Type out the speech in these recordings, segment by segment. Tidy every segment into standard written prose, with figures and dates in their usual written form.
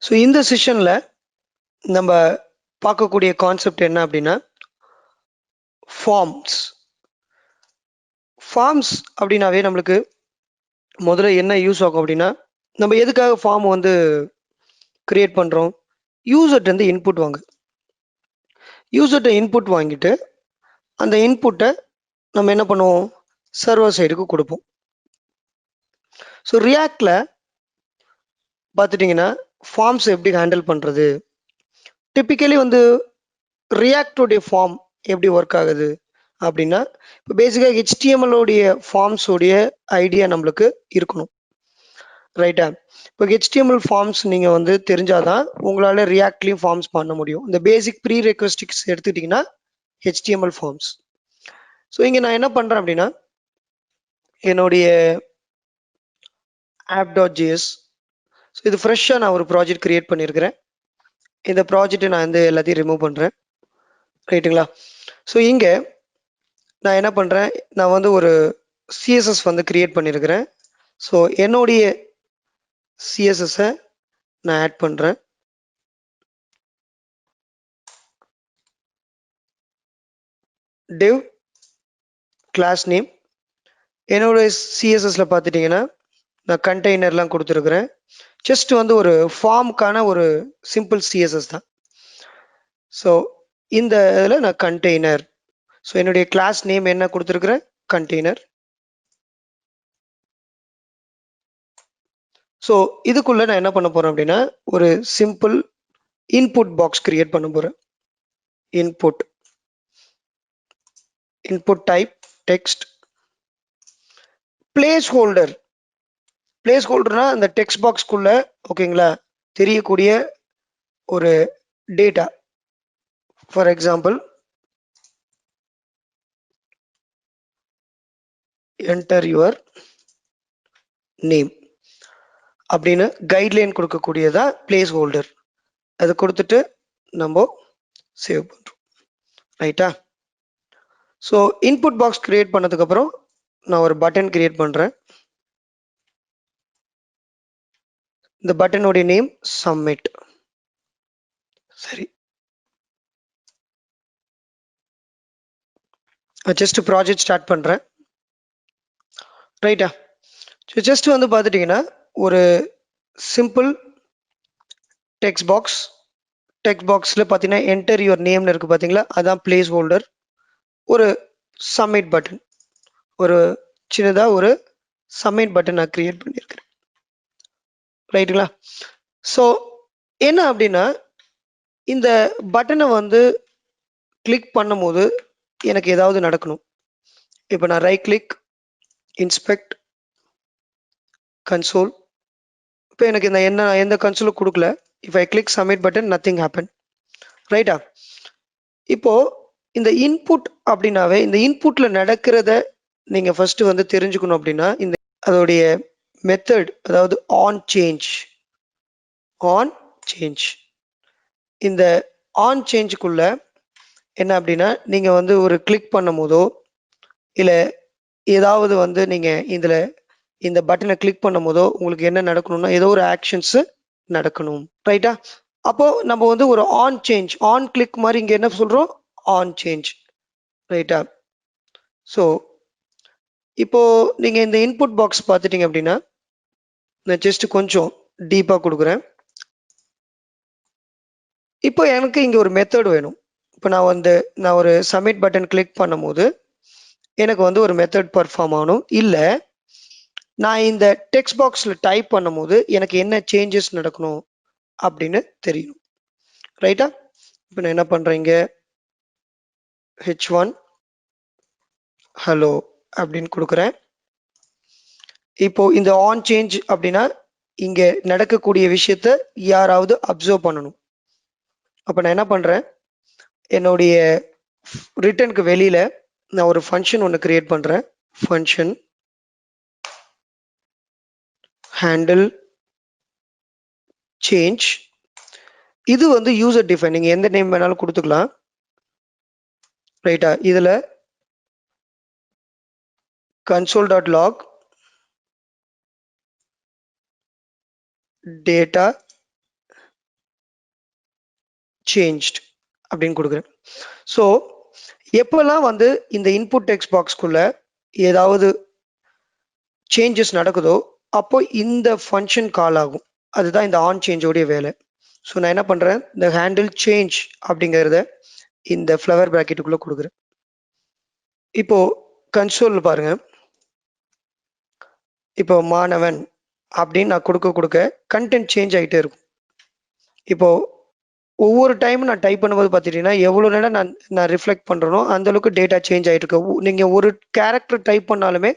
So இந்த செஷனில் நம்ம பார்க்கக்கூடிய கான்செப்ட் என்ன அப்படின்னா ஃபார்ம்ஸ். ஃபார்ம்ஸ் அப்படின்னாவே நம்மளுக்கு முதல்ல என்ன யூஸ் ஆகும் அப்படின்னா, நம்ம எதுக்காக ஃபார்ம் வந்து கிரியேட் பண்ணுறோம்? யூசர்கிட்ட இன்புட் வாங்க. யூசர்கிட்ட இன்புட் வாங்கிட்டு அந்த இன்புட்டை நம்ம என்ன பண்ணுவோம்? சர்வர் சைடுக்கு கொடுப்போம். ஸோ ரியாக்டில் பார்த்துட்டிங்கன்னா ஃபார்ம்ஸ் எப்படி ஹேண்டில் பண்ணுறது? டிப்பிக்கலி வந்து ரியாக்டோடைய ஃபார்ம் எப்படி ஒர்க் ஆகுது அப்படின்னா, இப்போ பேசிக்காக ஹெச்டிஎம்எல்லோடைய ஃபார்ம்ஸோடைய ஐடியா நம்மளுக்கு இருக்கணும், ரைட்டா? இப்போ ஹெச்டிஎம்எல் ஃபார்ம்ஸ் நீங்கள் வந்து தெரிஞ்சாதான் உங்களால் ரியாக்ட்லேயும் ஃபார்ம்ஸ் பண்ண முடியும். இந்த பேசிக் ப்ரீ ரெக்வஸ்டிக்ஸ் எடுத்துக்கிட்டிங்கன்னா ஹெச்டிஎம்எல் ஃபார்ம்ஸ். ஸோ இங்கே நான் என்ன பண்ணுறேன் அப்படின்னா, என்னுடைய app.js, ஸோ இது ஃப்ரெஷ்ஷாக நான் ஒரு ப்ராஜெக்ட் கிரியேட் பண்ணியிருக்கிறேன். இந்த ப்ராஜெக்ட்டை நான் வந்து எல்லாத்தையும் ரிமூவ் பண்ணுறேன், ரைட்டுங்களா? ஸோ இங்கே நான் என்ன பண்ணுறேன், நான் வந்து ஒரு சிஎஸ்எஸ் வந்து கிரியேட் பண்ணியிருக்கிறேன். ஸோ என்னுடைய சிஎஸ்எஸ்ஸை நான் ஆட் பண்ணுறேன். div class name. என்னோட சிஎஸ்எஸ்ல பார்த்துட்டிங்கன்னா நான் கண்டெய்னர்லாம் கொடுத்துருக்குறேன். ஜஸ்ட் வந்து ஒரு ஃபார்முக்கான ஒரு சிம்பிள் சிஎஸ்எஸ் தான். ஸோ இந்த இதில் நான் கண்டெய்னர், ஸோ என்னுடைய கிளாஸ் நேம் என்ன கொடுத்துருக்குறேன்? கண்டெய்னர். ஸோ இதுக்குள்ளே நான் என்ன பண்ண போகிறேன் அப்படின்னா, ஒரு சிம்பிள் இன்புட் பாக்ஸ் கிரியேட் பண்ண போகிறேன். Input type text. பிளேஸ் ஹோல்டர்னா அந்த டெக்ஸ்ட் பாக்ஸ்க்குள்ள, ஓகேங்களா, தெரியக்கூடிய ஒரு data. For example, enter your name அப்படின்னு கைட்லைன் கொடுக்கக்கூடியதா பிளேஸ் ஹோல்டர். அது கொடுத்துட்டு நம்ம சேவ் பண்ணுறோம், ரைட்டா? ஸோ இன்புட் பாக்ஸ் கிரியேட் பண்ணதுக்கப்புறம் நான் ஒரு பட்டன் கிரியேட் பண்ணுறேன். இந்த பட்டனுடைய நேம் சப்மிட். சரி, ஜஸ்ட் ப்ராஜெக்ட் ஸ்டார்ட் பண்ணுறேன், ரைட்டா? ஸோ ஜஸ்ட் வந்து பார்த்துட்டிங்கன்னா ஒரு சிம்பிள் டெக்ஸ்ட் பாக்ஸில் பார்த்தீங்கன்னா என்டர் யுவர் நேம்னு இருக்குது பார்த்தீங்களா, அதான் பிளேஸ் ஹோல்டர். ஒரு சப்மிட் பட்டன், ஒரு சின்னதாக ஒரு சப்மிட் பட்டன் நான் கிரியேட் பண்ணியிருக்கிறேன், ரைட்டுங்களா? ஸோ என்ன அப்படின்னா, இந்த பட்டனை வந்து கிளிக் பண்ணும்போது எனக்கு ஏதாவது நடக்கணும். இப்போ நான் ரைட் கிளிக், இன்ஸ்பெக்ட் கன்சோல். இப்போ எனக்கு இந்த எந்த கன்சோலும் கொடுக்கல. If I click submit button, nothing happen, ரைட்டா? இப்போ இந்த இன்புட் அப்படின்னாவே இந்த இன்புட்ல நடக்கிறத நீங்க ஃபர்ஸ்ட் வந்து தெரிஞ்சுக்கணும். அப்படின்னா இந்த அதோடைய மெத்தட், அதாவது ஆன் சேஞ்ச். இந்த ஆன் சேஞ்சுக்குள்ள என்ன அப்படின்னா, நீங்க வந்து ஒரு கிளிக் பண்ணும் போதோ இல்ல ஏதாவது வந்து நீங்க இந்த பட்டனை கிளிக் பண்ணும் போதோ உங்களுக்கு என்ன நடக்கணும்னா, ஏதோ ஒரு ஆக்ஷன்ஸ் நடக்கணும், ரைட்டா? அப்போ நம்ம வந்து ஒரு ஆன் சேஞ்ச், ஆன் கிளிக் மாதிரி இங்க என்ன சொல்றோம்? ஆன் சேஞ்ச், ரைட்டா? ஸோ இப்போ நீங்க இந்த இன்புட் பாக்ஸ் பார்த்துட்டீங்க அப்படின்னா, நான் ஜஸ்ட் கொஞ்சம் டீப்பா கொடுக்குறேன். இப்போ எனக்கு இங்க ஒரு மெத்தட் வேணும். இப்போ நான் ஒரு சப்மிட் பட்டன் கிளிக் பண்ணும்போது எனக்கு வந்து ஒரு மெத்தட் பர்ஃபார்ம் ஆகணும். இல்லை நான் இந்த டெக்ஸ்ட் பாக்ஸ்ல டைப் பண்ணும்போது எனக்கு என்ன சேஞ்சஸ் நடக்கணும் அப்படின்னு தெரியணும், ரைட்டா? இப்போ நான் என்ன பண்றேங்க, h1 ஹலோ அப்படின்னு கொடுக்குறேன். இப்போ இந்த ஆன் சேஞ்ச் அப்படின்னா இங்க நடக்கக்கூடிய விஷயத்த யாராவது அப்சர்வ் பண்ணணும். அப்ப நான் என்ன பண்றேன், என்னுடைய ரிட்டனுக்கு வெளியில நான் ஒரு ஃபங்க்ஷன் ஒன்று கிரியேட் பண்றேன். Function handle change. இது வந்து யூசர் டிஃபைன், நீங்க எந்த நேம் வேணாலும் கொடுத்துக்கலாம், ரைட்டா? இதுல console.log data changed அப்படின்னு கொடுக்குறேன். ஸோ எப்பெல்லாம் வந்து இந்த இன்புட் டெக்ஸ்ட் பாக்ஸ்க்குள்ள ஏதாவது சேஞ்சஸ் நடக்குதோ அப்போ இந்த ஃபங்க்ஷன் கால் ஆகும். அதுதான் இந்த ஆன் சேஞ்சோடைய வேலை. ஸோ நான் என்ன பண்றேன், இந்த ஹேண்டில் சேஞ்ச் அப்படிங்கிறத இந்த ஃப்ளவர் பிராக்கெட்டுக்குள்ள கொடுக்குறேன். இப்போ கன்சோல் பாருங்க, இப்போ மாணவன் அப்படின்னு நான் கொடுக்க கண்டென்ட் சேஞ்ச் ஆகிட்டே இருக்கும். இப்போ ஒவ்வொரு டைம் நான் டைப் பண்ணும்போது பார்த்துட்டீங்கன்னா எவ்வளோ நேரம் நான் ரிஃப்ளெக்ட் பண்ணுறனோ அந்த அளவுக்கு டேட்டா சேஞ்ச் ஆகிட்டு இருக்கு. நீங்கள் ஒரு கேரக்டர் டைப் பண்ணாலுமே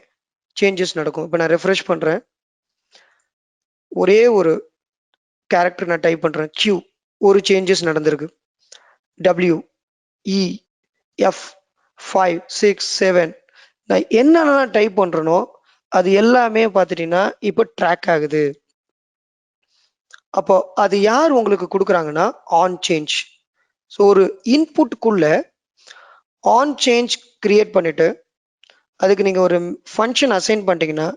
சேஞ்சஸ் நடக்கும். இப்போ நான் ரெஃப்ரெஷ் பண்ணுறேன், ஒரே ஒரு கேரக்டர் நான் டைப் பண்ணுறேன், Q, ஒரு சேஞ்சஸ் நடந்திருக்கு. W, E, F, 5, 6, 7 நான் என்னென்னலாம் டைப் பண்ணுறனோ அது எல்லாமே பார்த்துட்டீங்கன்னா இப்போ ட்ராக் ஆகுது. அப்போ அது யார் உங்களுக்கு கொடுக்குறாங்கன்னா ஆன் சேஞ்ச். ஸோ ஒரு இன்புட்டுக்குள்ள ஆன் சேஞ்ச் கிரியேட் பண்ணிட்டு அதுக்கு நீங்கள் ஒரு ஃபங்க்ஷன் அசைன் பண்ணிட்டீங்கன்னா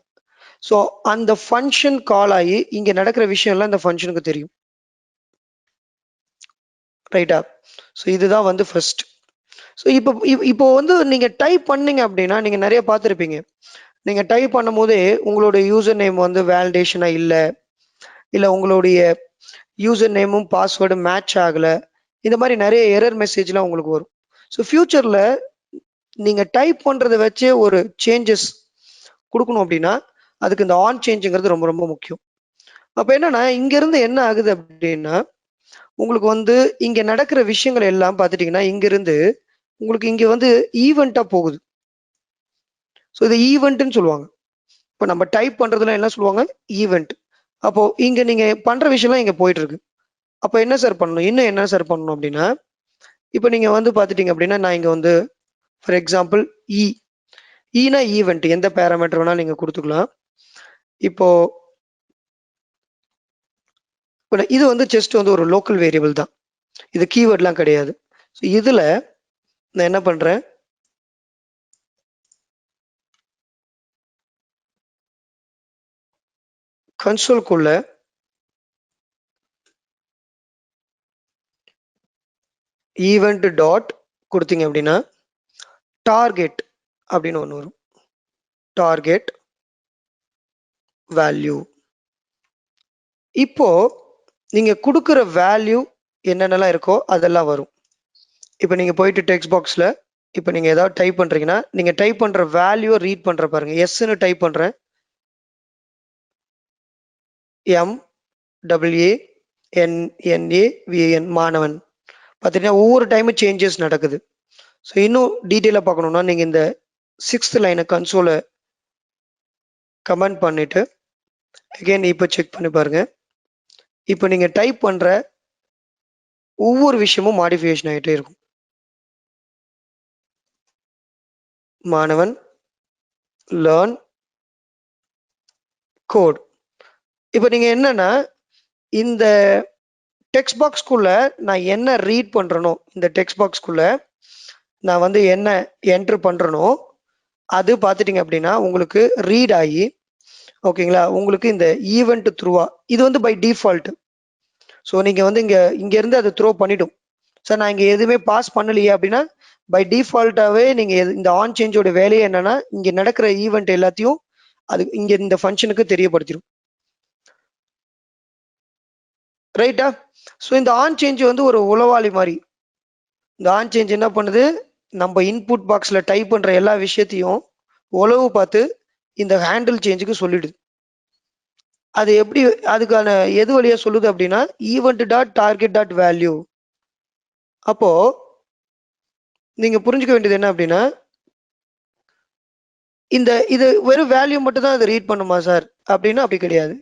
ஸோ அந்த ஃபங்க்ஷன் கால் ஆகி இங்கே நடக்கிற விஷயம்லாம் இந்த ஃபங்க்ஷனுக்கு தெரியும். ரைட்டா? ஸோ இதுதான் வந்து ஃபர்ஸ்ட். ஸோ இப்போ வந்து நீங்கள் டைப் பண்ணீங்க அப்படின்னா நீங்கள் நிறைய பார்த்துருப்பீங்க. நீங்கள் டைப் பண்ணும் போதே உங்களுடைய யூசர் நேம் வந்து வேலிடேஷனாக இல்லை உங்களுடைய யூசர் நேமும் பாஸ்வேர்டும் மேட்ச் ஆகலை, இந்த மாதிரி நிறைய எரர் மெசேஜ்லாம் உங்களுக்கு வரும். ஸோ ஃபியூச்சரில் நீங்கள் டைப் பண்ணுறதை வச்சே ஒரு சேஞ்சஸ் கொடுக்கணும் அப்படின்னா அதுக்கு இந்த ஆன் சேஞ்சுங்கிறது ரொம்ப ரொம்ப முக்கியம். அப்போ என்னன்னா இங்கேருந்து என்ன ஆகுது அப்படின்னா உங்களுக்கு வந்து இங்கே நடக்கிற விஷயங்கள் எல்லாம் பார்த்துட்டிங்கன்னா இங்கேருந்து உங்களுக்கு இங்கே வந்து ஈவெண்ட்டாக போகுது. ஸோ இது ஈவெண்ட்டுன்னு சொல்லுவாங்க. இப்போ நம்ம டைப் பண்ணுறதுல என்ன சொல்லுவாங்க, ஈவெண்ட். அப்போது இங்கே நீங்கள் பண்ணுற விஷயம்லாம் இங்கே போயிட்டு இருக்கு. அப்போ என்ன சார் பண்ணணும், இன்னும் என்ன சார் பண்ணணும் அப்படின்னா இப்போ நீங்கள் வந்து பார்த்துட்டீங்க அப்படின்னா நான் இங்கே வந்து ஃபார் எக்ஸாம்பிள் ஈனா ஈவெண்ட், எந்த பேராமீட்டர் வேணாலும் நீங்கள் கொடுத்துக்கலாம். இப்போ இது வந்து ஜஸ்ட் வந்து ஒரு லோக்கல் வேரியபிள் தான், இது கீவேர்ட்லாம் கிடையாது. ஸோ இதில் நான் என்ன பண்ணுறேன், கன்சோல்குள்ள ஈவெண்ட் டாட் கொடுத்தீங்க அப்படின்னா டார்கெட் அப்படின்னு ஒன்று வரும். Target value. இப்போ நீங்க கொடுக்குற வேல்யூ என்னென்னலாம் இருக்கோ அதெல்லாம் வரும். இப்போ நீங்க போயிட்டு டெக்ஸ்ட் பாக்ஸ்ல இப்போ நீங்க ஏதாவது டைப் பண்றீங்கன்னா நீங்க டைப் பண்ற வேல்யூ ரீட் பண்ற பாருங்க. எஸ்ன்னு டைப் பண்றேன், MAANNAVAN மாணவன். பார்த்தீங்கன்னா ஒவ்வொரு டைமும் சேஞ்சஸ் நடக்குது. ஸோ இன்னும் டீட்டெயிலாக பார்க்கணும்னா நீங்கள் இந்த 6th லைனை கன்சோலை கமெண்ட் பண்ணிட்டு அகைன் இப்போ செக் பண்ணி பாருங்க. இப்போ நீங்கள் டைப் பண்ணுற ஒவ்வொரு விஷயமும் மாடிஃபிகேஷன் ஆகிட்டே இருக்கும். மாணவன் லேர்ன் கோட். இப்போ நீங்கள் என்னன்னா இந்த டெக்ஸ்ட் பாக்ஸ்குள்ள நான் என்ன ரீட் பண்ணுறனோ, இந்த டெக்ஸ்ட் பாக்ஸ்குள்ள நான் வந்து என்ன என்ட்ரு பண்ணுறனோ அது பார்த்துட்டிங்க அப்படின்னா உங்களுக்கு ரீட் ஆகி ஓகேங்களா, உங்களுக்கு இந்த ஈவெண்ட் த்ரூவா இது வந்து பை டிஃபால்ட். ஸோ நீங்கள் வந்து இங்கேருந்து அதை த்ரோ பண்ணிடும். சார் நான் இங்கே எதுவுமே பாஸ் பண்ணலையே அப்படின்னா பை டிஃபால்ட்டாகவே நீங்கள் இந்த ஆன் சேஞ்சோட வேலையே என்னன்னா இங்கே நடக்கிற ஈவெண்ட் எல்லாத்தையும் அது இங்கே இந்த ஃபங்க்ஷனுக்கு தெரியப்படுத்திடும். ரைட்டா? ஸோ இந்த ஆன் சேஞ்ச் வந்து ஒரு உளவாளி மாதிரி. இந்த ஆன் சேஞ்ச் என்ன பண்ணுது, நம்ம இன்புட் பாக்ஸில் டைப் பண்ணுற எல்லா விஷயத்தையும் உளவு பார்த்து இந்த ஹேண்டில் சேஞ்சுக்கு சொல்லிடுது. அது எப்படி அதுக்கான எது வழியா சொல்லுது அப்படின்னா event dot target dot value. அப்போ நீங்க புரிஞ்சுக்க வேண்டியது என்ன அப்படின்னா இது வெறும் வேல்யூ மட்டும் தான் அதை ரீட் பண்ணுமா சார் அப்படின்னா அப்படி கிடையாது.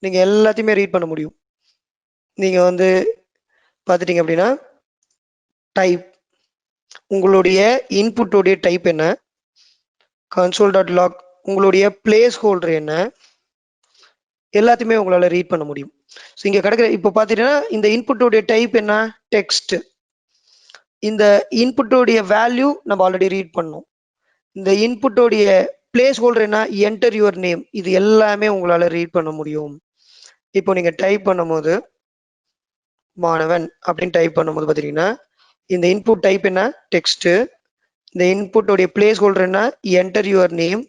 நீங்க எல்லாத்தையுமே ரீட் பண்ண முடியும். நீங்க வந்து பார்த்துட்டீங்க அப்படின்னா டைப், உங்களுடைய இன்புட்டோடைய டைப் என்ன, கன்சோல் டாட் லாக் உங்களுடைய பிளேஸ் ஹோல்டர் என்ன, எல்லாத்தையுமே உங்களால ரீட் பண்ண முடியும். ஸோ இங்க கிடைக்கிற இப்போ பார்த்துட்டீங்கன்னா இந்த இன்புட்டோடைய டைப் என்ன, டெக்ஸ்ட். இந்த இன்புட்டோடைய வேல்யூ நம்ம ஆல்ரெடி ரீட் பண்ணோம். இந்த இன்புட்டோடைய பிளேஸ் ஹோல்டர் என்ன, என்டர் யுவர் நேம். இது எல்லாமே உங்களால ரீட் பண்ண முடியும். இப்போ நீங்க டைப் பண்ணும்போது மாணவன் அப்படின்னு டைப் பண்ணும்போது பார்த்தீங்கன்னா இந்த இன்புட் டைப் என்ன டெக்ஸ்ட், இந்த இன்புட் உடைய பிளேஸ் ஹோல்டர் என்ன என்டர் யுவர் நேம்,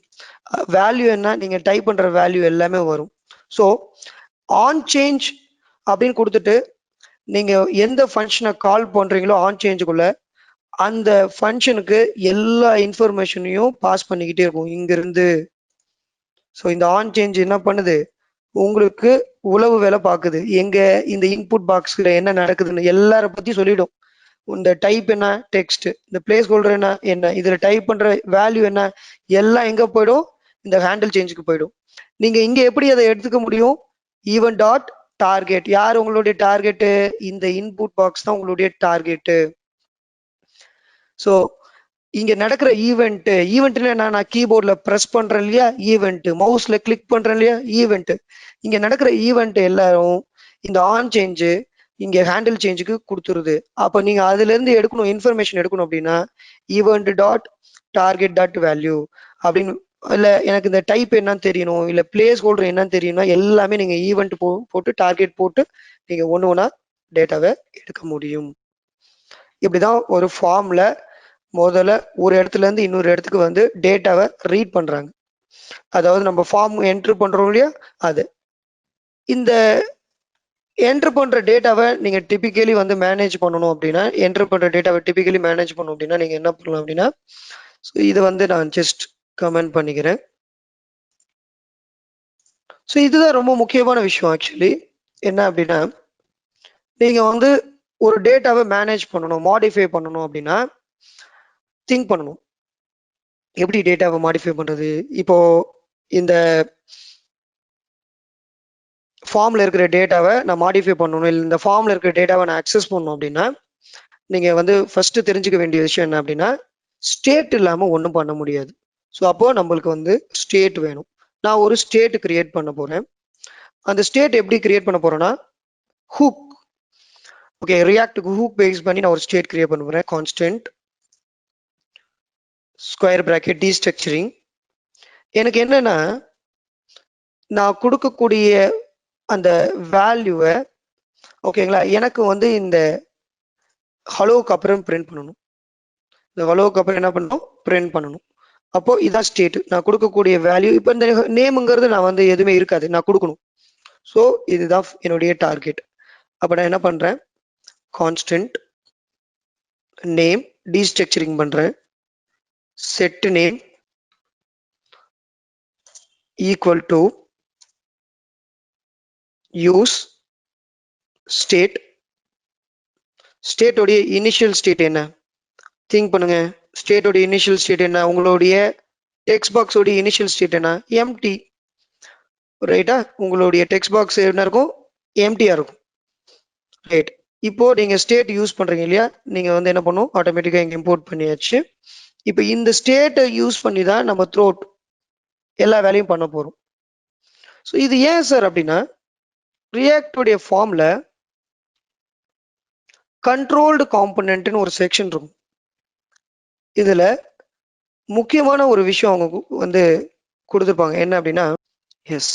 வேல்யூ என்ன நீங்க டைப் பண்ற வேல்யூ எல்லாமே வரும். ஸோ ஆன் சேஞ்ச் அப்படின்னு கொடுத்துட்டு நீங்க எந்த ஃபங்க்ஷனை கால் பண்றீங்களோ ஆன் சேஞ்சுக்குள்ள அந்த ஃபங்க்ஷனுக்கு எல்லா இன்ஃபர்மேஷனையும் பாஸ் பண்ணிக்கிட்டே இருக்கும் இங்கிருந்து. ஸோ இந்த ஆன் சேஞ்ச் என்ன பண்ணுது, உங்களுக்கு உளவு வேலை பார்க்குது, எங்க இந்த இன்புட் பாக்ஸ்ல என்ன நடக்குதுன்னு எல்லார பத்தி சொல்லிடும். இந்த டைப் என்ன டெக்ஸ்ட், இந்த பிளேஸ் ஹோல்டர் என்ன இதுல டைப் பண்ற வேல்யூ என்ன எல்லாம் எங்க போயிடும், இந்த ஹேண்டில் சேஞ்சுக்கு போயிடும். நீங்க இங்க எப்படி அதை எடுத்துக்க முடியும், ஈவன் டாட் டார்கெட். யார் உங்களுடைய டார்கெட்டு, இந்த இன்புட் பாக்ஸ் தான் உங்களுடைய டார்கெட்டு. ஸோ இங்க நடக்கிற ஈவெண்ட்ல நான் கீபோர்ட்ல பிரஸ் பண்றேன் இல்லையா ஈவெண்ட், மவுஸ்ல கிளிக் பண்றேன் இல்லையா ஈவெண்ட். இங்க நடக்கிற ஈவெண்ட் எல்லாரும் இந்த ஆன் சேஞ்சு இங்க ஹேண்டில் சேஞ்சுக்கு கொடுத்துருது. அப்ப நீங்க அதுல இருந்து எடுக்கணும் இன்ஃபர்மேஷன் எடுக்கணும் அப்படின்னா event dot target dot value அப்படின்னு, இல்ல எனக்கு இந்த டைப் என்னன்னு தெரியணும், இல்ல பிளேஸ் ஹோல்டர் என்னன்னு தெரியணும்னா எல்லாமே நீங்க ஈவெண்ட் போட்டு டார்கெட் போட்டு நீங்க ஒண்ணா டேட்டாவை எடுக்க முடியும். இப்படிதான் ஒரு ஃபார்ம்ல முதல்ல ஒரு இடத்துல இருந்து இன்னொரு இடத்துக்கு வந்து டேட்டாவை ரீட் பண்றாங்க. அதாவது நம்ம ஃபார்ம் என்ட்ரு பண்றோம் இல்லையா, அது இந்த என்ட்ரு பண்ற டேட்டாவை நீங்க டிபிக்கலி வந்து மேனேஜ் பண்ணணும் அப்படின்னா, என்ட்ரு பண்ற டேட்டாவை டிபிக்கலி மேனேஜ் பண்ணணும் அப்படின்னா நீங்க என்ன பண்ணலாம் அப்படின்னா, இது வந்து நான் ஜஸ்ட் கமெண்ட் பண்ணிக்கிறேன். ஸோ இதுதான் ரொம்ப முக்கியமான விஷயம் ஆக்சுவலி. என்ன அப்படின்னா, நீங்க வந்து ஒரு டேட்டாவை மேனேஜ் பண்ணணும், மாடிஃபை பண்ணணும் அப்படின்னா திங்க் பண்ணணும், எப்படி டேட்டாவை மாடிஃபை பண்றது. இப்போ இந்த ஃபார்ம்ல இருக்கிற டேட்டாவை நான் மாடிஃபை பண்ணணும், இல்லை இந்த ஃபார்ம்ல இருக்கிற டேட்டாவை நான் அக்சஸ் பண்ணணும் அப்படின்னா நீங்க வந்து ஃபர்ஸ்ட் தெரிஞ்சுக்க வேண்டிய விஷயம் என்ன அப்படின்னா, ஸ்டேட் இல்லாம ஒன்றும் பண்ண முடியாது. ஸோ அப்போ நம்மளுக்கு வந்து ஸ்டேட் வேணும். நான் ஒரு ஸ்டேட் கிரியேட் பண்ண போறேன். அந்த ஸ்டேட் எப்படி கிரியேட் பண்ண போறேன்னா ஹூக், ஓகே, ரியாக்டுக்கு ஹூக் பேஸ் பண்ணி நான் ஒரு ஸ்டேட் கிரியேட் பண்ண போறேன். Constant square bracket destructuring. எனக்கு என்னன்னா நான் கொடுக்கக்கூடிய அந்த வேல்யூவை ஓகேங்களா எனக்கு வந்து இந்த ஹலோக்கு அப்புறம் பிரிண்ட் பண்ணணும். இந்த ஹலோக்கு அப்புறம் என்ன பண்ணணும், பிரிண்ட் பண்ணணும். அப்போ இதான் ஸ்டேட், நான் கொடுக்கக்கூடிய வேல்யூ. இப்போ இந்த நேமுங்கிறது நான் வந்து எதுவுமே இருக்காது, நான் கொடுக்கணும். ஸோ இதுதான் என்னுடைய டார்கெட். அப்போ நான் என்ன பண்றேன், கான்ஸ்டன்ட் நேம் டீஸ்ட்ரக்சரிங் பண்றேன், set name equal to use state. ஸ்டேட்டோடைய இனிஷியல் ஸ்டேட் என்ன, திங்க் பண்ணுங்க. ஸ்டேட்டோடைய இனிஷியல் ஸ்டேட் என்ன, உங்களுடைய டெக்ஸ்ட் பாக்ஸோடைய இனிஷியல் ஸ்டேட் என்ன, எம்டி, ரைட்டா. உங்களுடைய டெக்ஸ்ட் பாக்ஸ் என்ன இருக்கும், எம்டியா இருக்கும், ரைட். இப்போ நீங்க ஸ்டேட் யூஸ் பண்றீங்க இல்லையா, நீங்க வந்து என்ன பண்ணும் ஆட்டோமேட்டிக்கா இங்க இம்போர்ட் பண்ணியாச்சு. இப்போ இந்த ஸ்டேட்டை யூஸ் பண்ணி தான் நம்ம த்ரோட் எல்லா வேலையும் பண்ண போறோம். ஸோ இது ஏன் சார் அப்படின்னா, ரியாக்டோடைய ஃபார்ம்ல கண்ட்ரோல்டு காம்பனன்ட்னு ஒரு செக்ஷன் இருக்கும். இதுல முக்கியமான ஒரு விஷயம் அவங்க வந்து கொடுத்துருப்பாங்க, என்ன அப்படின்னா is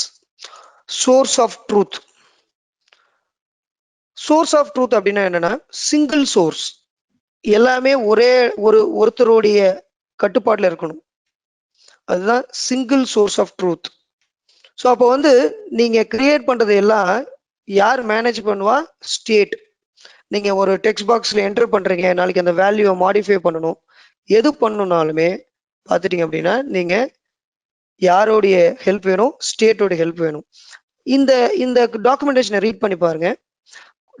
source of truth. Source of truth அப்படின்னா என்னன்னா சிங்கிள் சோர்ஸ், எல்லாமே ஒரே ஒருத்தருடைய கட்டுப்பாட்டில் இருக்கணும், அதுதான் single source of truth. So அப்போ வந்து நீங்க கிரியேட் பண்றது எல்லாம் யார் மேனேஜ் பண்ணுவா, ஸ்டேட். நீங்க ஒரு டெக்ஸ்ட் பாக்ஸ்ல என்டர் பண்றீங்க, நாளைக்கு அந்த வேல்யூவை மாடிஃபை பண்ணணும், எது பண்ணணும்னாலுமே பார்த்துட்டீங்க அப்படின்னா நீங்க யாரோடைய ஹெல்ப் வேணும், ஸ்டேட்டோட ஹெல்ப் வேணும். இந்த இந்த டாக்குமெண்டேஷனை ரீட் பண்ணி பாருங்க.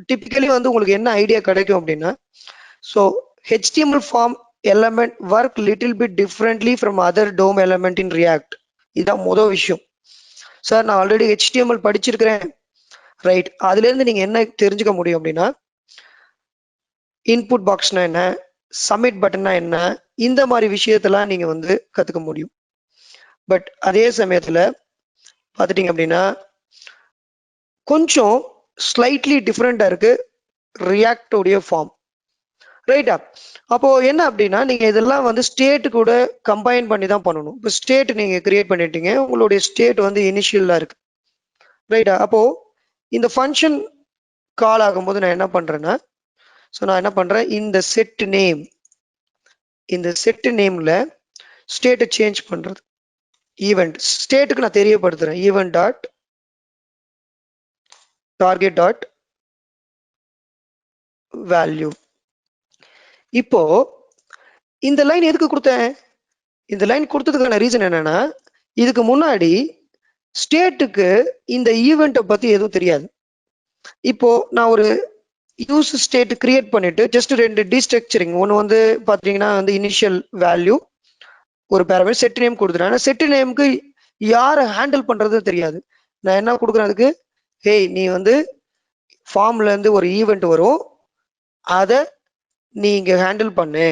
டிபிக்கலி வந்து உங்களுக்கு என்ன ஐடியா கிடைக்கும் அப்படின்னா, so HTML form element work little bit differently from other DOM element in React. இதுதான் முதல் விஷயம். சார் நான் ஆல்ரெடி HTML படிச்சிருக்கிறேன், ரைட். அதுல இருந்து நீங்க என்ன தெரிஞ்சுக்க முடியும் அப்படின்னா, இன்புட் பாக்ஸ்னா என்ன, சப்மிட் பட்டன்னா என்ன, இந்த மாதிரி விஷயத்தெல்லாம் நீங்க வந்து கத்துக்க முடியும். பட் அதே சமயத்துல பார்த்துட்டீங்க அப்படின்னா கொஞ்சம் ஸ்லைட்லி டிஃப்ரெண்டா இருக்கு ரியாக்டோடைய ஃபார்ம், ரைட்டா. அப்போ என்ன அப்படின்னா நீங்க இதெல்லாம் வந்து ஸ்டேட் கூட கம்பைன் பண்ணி தான் பண்ணணும். இப்போ ஸ்டேட் நீங்க கிரியேட் பண்ணிட்டீங்க, உங்களுடைய ஸ்டேட் வந்து இனிஷியலா இருக்கு, ரைட்டா. அப்போ இந்த ஃபங்க்ஷன் கால் ஆகும்போது நான் என்ன பண்றேன்னா, ஸோ நான் என்ன பண்றேன், இந்த செட் நேம், இந்த செட் நேம்ல ஸ்டேட்டை சேஞ்ச் பண்றது. ஈவெண்ட் ஸ்டேட்டுக்கு நான் தெரியப்படுத்துறேன். Event dot target dot value. இப்போ இந்த லைன் எதுக்கு கொடுத்தேன்? இந்த லைன் கொடுத்ததுக்கான ரீசன் என்னன்னா, இதுக்கு முன்னாடி ஸ்டேட்டுக்கு இந்த ஈவெண்ட்டை பத்தி எதுவும் தெரியாது. இப்போ நான் ஒரு யூஸ் ஸ்டேட் கிரியேட் பண்ணிட்டு ஜஸ்ட் 2 டீஸ்ட்ரக்சரிங், ஒன்று வந்து பார்த்தீங்கன்னா வந்து இனிஷியல் வேல்யூ ஒரு பேராமீட்டர் செட் நேம் கொடுத்துட்டேன். செட் நேமுக்கு யாரை ஹேண்டில் பண்றது தெரியாது. நான் என்ன கொடுக்குறேன் அதுக்கு, ஹேய் நீ வந்து ஃபார்ம்ல இருந்து ஒரு ஈவெண்ட் வரும், அதை நீங்க ஹேண்டில் பண்ணு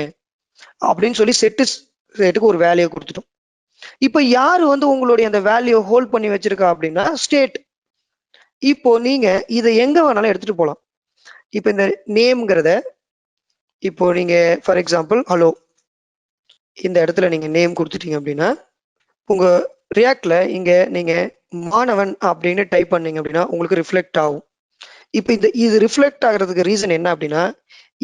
அப்படின்னு சொல்லி செட்டுக்கு ஒரு வேல்யூ கொடுத்துட்டோம். இப்போ யாரு வந்து உங்களுடைய அந்த வேல்யூ ஹோல்ட் பண்ணி வச்சிருக்கா அப்படின்னா ஸ்டேட். இப்போ நீங்க இதை எங்க வேணாலும் எடுத்துட்டு போகலாம். இப்போ இந்த நேம்ங்கிறத இப்போ நீங்க ஃபார் எக்ஸாம்பிள் ஹலோ இந்த இடத்துல நீங்க நேம் கொடுத்துட்டீங்க அப்படின்னா, உங்க ரியாக்ட்ல இங்க நீங்க மாணவன் அப்படின்னு டைப் பண்ணீங்க அப்படின்னா உங்களுக்கு ரிஃப்ளெக்ட் ஆகும். இப்போ இது ரிஃப்ளெக்ட் ஆகிறதுக்கு ரீசன் என்ன அப்படின்னா,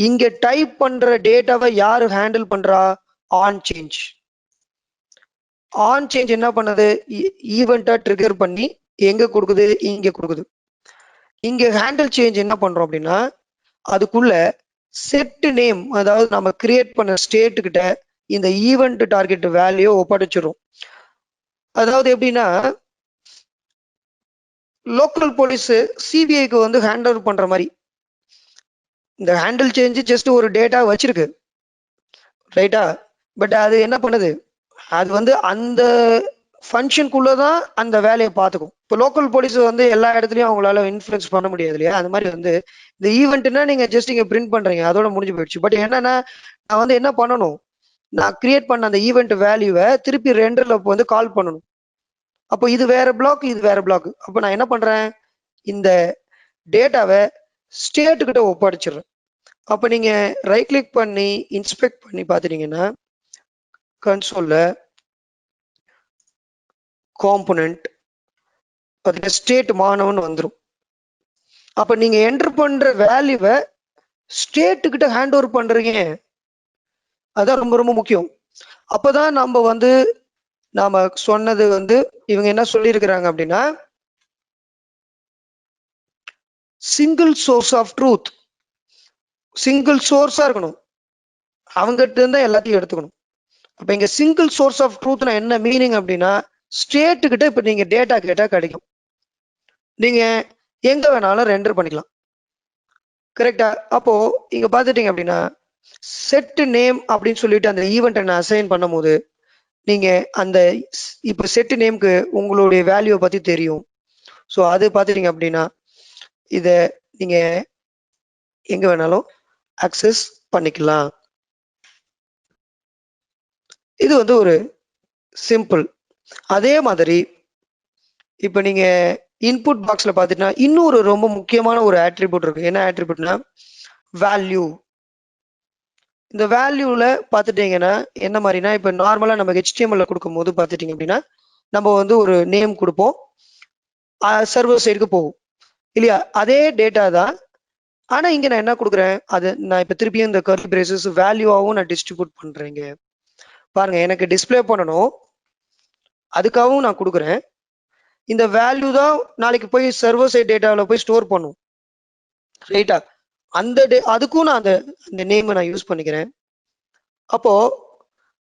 இங்க டைப் பண்ற டேட்டாவை யாரு ஹேண்டில் பண்றா? On change. ஆன் சேஞ்ச் என்ன பண்ணுது? ஈவெண்ட்டை ட்ரிகர் பண்ணி எங்க கொடுக்குது? இங்க கொடுக்குது. இங்க ஹேண்டில் சேஞ்ச் என்ன பண்றோம் அப்படின்னா, அதுக்குள்ள செட் நேம், அதாவது நம்ம கிரியேட் பண்ண ஸ்டேட் கிட்ட இந்த ஈவெண்ட் டார்கெட் வேல்யூ ஒப்படைச்சிடும். அதாவது எப்படின்னா, லோக்கல் போலீஸ் சிபிஐக்கு வந்து ஹேண்டில் பண்ற மாதிரி இந்த ஹேண்டில் சேஞ்ச் ஜஸ்ட் ஒரு டேட்டா வச்சிருக்கு, ரைட்டா? பட் அது என்ன பண்ணுது, அது வந்து அந்த ஃபங்க்ஷனுக்குள்ளதான் அந்த வேலையை பார்த்துக்கும். இப்போ லோக்கல் போலீஸ் வந்து எல்லா இடத்துலயும் அவங்களால இன்ஃபுளுன்ஸ் பண்ண முடியாது இல்லையா? அது மாதிரி வந்து இந்த ஈவெண்ட்னா நீங்க ஜஸ்ட் இங்க பிரிண்ட் பண்றீங்க, அதோட முடிஞ்சு போயிடுச்சு. பட் என்னன்னா, நான் வந்து என்ன பண்ணணும், நான் கிரியேட் பண்ண அந்த ஈவெண்ட் வேல்யூவை திருப்பி ரெண்டர்ல வந்து கால் பண்ணணும். அப்போ இது வேற பிளாக், இது வேற பிளாக். அப்போ நான் என்ன பண்றேன், இந்த டேட்டாவை ஸ்டேட் கிட்ட ஒப்படைச்சிடுறேன். அப்போ நீங்க ரைட் கிளிக் பண்ணி இன்ஸ்பெக்ட் பண்ணி பார்த்துட்டீங்கன்னா கன்சோல்ல காம்போனன்ட் பார்த்தீங்கன்னா ஸ்டேட் மாணவன் வந்துடும். அப்போ நீங்க என்டர் பண்ற வேல்யூவை ஸ்டேட் கிட்ட ஹேண்ட் ஓவர் பண்றீங்க. அதான் ரொம்ப ரொம்ப முக்கியம். அப்பதான் நம்ம வந்து நாம சொன்னது வந்து இவங்க என்ன சொல்லியிருக்கிறாங்க அப்படின்னா, single source of truth, single சோர்ஸா இருக்கணும், அவங்ககிட்ட இருந்தா எல்லாத்தையும் எடுத்துக்கணும். அப்ப இங்க சிங்கிள் சோர்ஸ் ஆஃப் ட்ரூத்னா என்ன மீனிங் அப்படின்னா, ஸ்டேட் கிட்ட இப்ப நீங்க டேட்டா கேட்டா கிடைக்கும், நீங்க எங்க வேணாலும் ரெண்டர் பண்ணிக்கலாம், கரெக்டா? அப்போ இங்க பாத்துட்டீங்க அப்படின்னா செட் நேம் அப்படின்னு சொல்லிட்டு அந்த ஈவெண்ட்டை நான் அசைன் பண்ணும் போது நீங்க அந்த இப்ப செட் நேம்க்கு உங்களுடைய வேல்யூ பத்தி தெரியும். ஸோ அது பார்த்துட்டீங்க அப்படின்னா இத நீங்க எங்க வேணாலும் அக்சஸ் பண்ணிக்கலாம். இது வந்து ஒரு சிம்பிள். அதே மாதிரி இப்ப நீங்க இன்புட் பாக்ஸ்ல பாத்தீங்கன்னா இன்னொரு ரொம்ப முக்கியமான ஒரு ஆட்ரிபியூட் இருக்கு. என்ன ஆட்ரிபியூட்னா வேல்யூ. இந்த வேல்யூல பாத்துட்டீங்கன்னா என்ன மாதிரினா, இப்ப நார்மலா நம்ம HTML கொடுக்கும் போது பாத்துட்டீங்க அப்படின்னா நம்ம வந்து ஒரு நேம் கொடுப்போம், சர்வர் சைடுக்கு போகும் இல்லையா? அதே டேட்டா தான். ஆனா இங்க நான் என்ன கொடுக்குறேன், அது நான் இப்ப திருப்பியும் இந்த கர்லி பிரேசஸ் வேல்யூவாகவும் நான் டிஸ்ட்ரிபியூட் பண்றேங்க. பாருங்க, எனக்கு டிஸ்பிளே பண்ணணும், அதுக்காகவும் நான் கொடுக்குறேன். இந்த வேல்யூ தான் நாளைக்கு போய் சர்வர் சைட் டேட்டாவில் போய் ஸ்டோர் பண்ணும், ரைட்டா? அந்த அதுக்கும் நான் அந்த நேம் நான் யூஸ் பண்ணிக்கிறேன். அப்போ